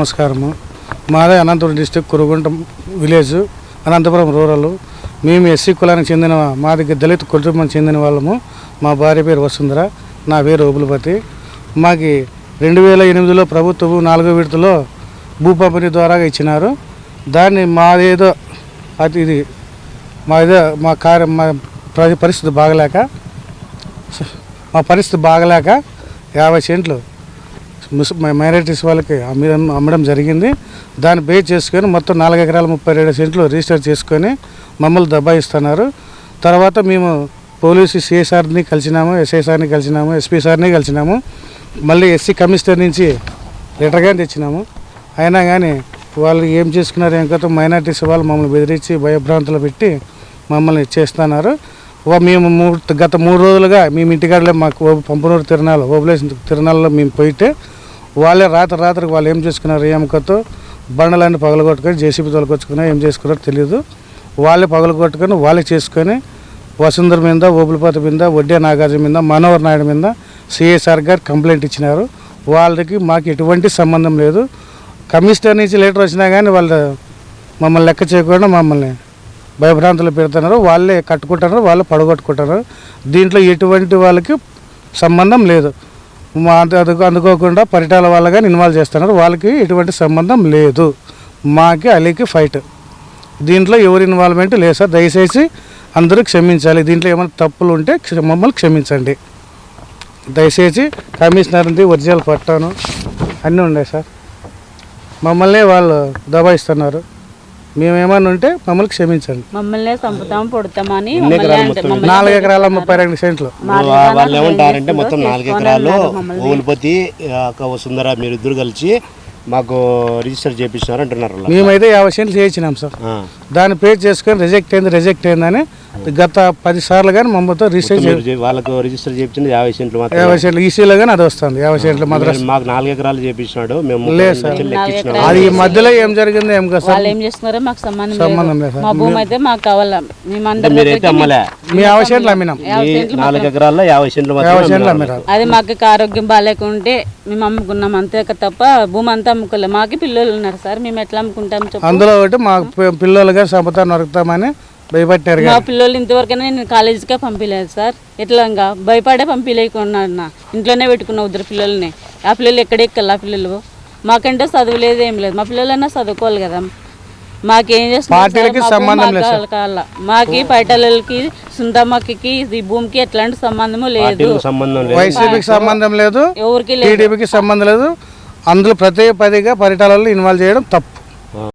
నమస్కారము. మాదే Anantapuram district Kurugunta village, Anantapuram rural. మేము ఎస్సీ కులానికి చెందిన, మా దగ్గర దళిత కుటుంబం చెందిన వాళ్ళము. మా భార్య పేరు వసుంధర, నా పేరు ఓబులపతి. మాకు 2008లో ప్రభుత్వం 4వ విడతలో భూ పంపిణీ ద్వారా ఇచ్చినారు. దాన్ని మాదేదో ఇది మాదేదో మా పరిస్థితి బాగలేక 50 సెంట్లు మైనారిటీస్ వాళ్ళకి అమ్మడం జరిగింది. దాన్ని బేస్ చేసుకొని మొత్తం 4 ఎకరాల 32 సెంట్లు రిజిస్టర్ చేసుకొని మమ్మల్ని దబాయిస్తున్నారు. తర్వాత మేము పోలీసు సిఐ సార్ని కలిసినాము, ఎస్ఐ సార్ని కలిసినాము, ఎస్పీ సార్ని కలిసినాము. మళ్ళీ ఎస్సీ కమిషనర్ నుంచి లెటర్ కానీ తెచ్చినాము. అయినా కానీ వాళ్ళు ఏం చేసుకున్నారు, ఏం కొత్త మైనారిటీస్ వాళ్ళు మమ్మల్ని బెదిరించి భయభ్రాంతులు పెట్టి మమ్మల్ని చేస్తున్నారు. మేము గత 3 రోజులుగా మేము ఇంటికాడలే, మాకు పంపనూరు తిరణాలు, ఓబులేషన్ తిరణాలలో మేము పోయితే వాళ్ళే రాత్రికి వాళ్ళు ఏం చేసుకున్నారు, ఏమకతో బండలన్నీ పగలగొట్టుకొని జేసీబీ తొలకొచ్చుకున్నా ఏం చేసుకున్నారో తెలియదు. వాళ్ళే పగలగొట్టుకొని వాళ్ళే చేసుకొని వసుంధర మీద, ఓబులపతి మీద, వడ్డే నాగార్జున మీద, మనోహర్ నాయుడు మీద సిఎస్ఆర్ గారు కంప్లైంట్ ఇచ్చినారు. వాళ్ళకి మాకు ఎటువంటి సంబంధం లేదు. కమిషనర్ నుంచి లెటర్ వచ్చినా కానీ వాళ్ళు మమ్మల్ని లెక్క చేయకుండా మమ్మల్ని భయభ్రాంతులు పెడుతున్నారు. వాళ్ళే కట్టుకుంటున్నారు, వాళ్ళే పడగొట్టుకుంటున్నారు. దీంట్లో ఎటువంటి వాళ్ళకి సంబంధం లేదు. అందుకోకుండా పరిటాల వాళ్ళ కానీ ఇన్వాల్వ్ చేస్తున్నారు. వాళ్ళకి ఎటువంటి సంబంధం లేదు. మాకి అలీకి ఫైట్. దీంట్లో ఎవరి ఇన్వాల్వ్మెంట్ లేదు సార్. దయచేసి అందరూ క్షమించాలి. దీంట్లో ఏమైనా తప్పులు ఉంటే మమ్మల్ని క్షమించండి దయచేసి. కమిషనర్ది ఒరిజినల్ పట్టాను అన్నీ ఉన్నాయి సార్. మమ్మల్ని వాళ్ళు దబాయిస్తున్నారు. మేమేమన్నా ఉంటే మమ్మల్ని క్షమించండి. మమ్మల్ని చంపుతాం పొడతామని 4 ఎకరాల 32 సెంట్లు. వాళ్ళు ఏమంటారంటే మొత్తం 4 ఎకరాలు ఓబులపతి వసుంధర మీరు ఇద్దరు కలిసి మాకు రిజిస్టర్ చేపిస్తున్నారు అంటున్నారు. మేమైతే 50 సెంట్లు చేయించినాం సార్. దాన్ని పే చేసుకొని రిజెక్ట్ అయిందని గత 10 సార్లు కానీ మమ్మల్తో వాళ్ళకు రిజిస్టర్ చేయించింది 50 సెంట్లు మాత్రం. 50 సెంట్లు ఈసీలో కానీ అది వస్తుంది. 50 సెంట్లు మాత్రం. మాకు 4 ఎకరాలు చేపించినాడు. మేము లేదు సార్. అది మధ్యలో ఏం జరిగింది ఏం కదా సార్. ఏం చేస్తున్నారో మాకు సంబంధం లేదు. మా భూమి అయితే మాకు కావాలా. మీరైతే అమ్మలే. మీ 50 సెంట్లు అమ్మినాం. 4 ఎకరాల్లో 50 సెంట్లు అమ్మినారు. అది మాకు ఆరోగ్యం బాగాలేకుంటే మేము అమ్ముకున్నాం అంతే తప్ప భూమి అంతా అమ్ముకోలేదు. మాకు పిల్లలు ఉన్నారు సార్, మేము ఎట్లా అమ్ముకుంటాం? అందులో ఒకటి మా పిల్లలుగా సంపద నరుకుతామని భయపట్టారు. మా పిల్లలు ఇంతవరకైనా నేను కాలేజీకే పంపించలేదు సార్. ఎట్లా భయపడే పంపించలేకున్నా, ఇంట్లోనే పెట్టుకున్నా 2 పిల్లల్ని. ఆ పిల్లలు ఎక్కడెక్కాలి? ఆ పిల్లలు మాకంటే చదువు లేదు, ఏం లేదు. మా పిల్లలైనా చదువుకోవాలి కదా. మాకేం చేస్తున్నారు? మాకి పైటలకి, సుందమ్మకి, ఈ భూమికి ఎట్లాంటి సంబంధము లేదు. వైసీపీకి సంబంధం లేదు, ఎవరికి టీడీపీకి సంబంధం లేదు. అందులో ప్రతి పదిగా పరిటాలలో ఇన్వాల్వ్ చేయడం తప్పు.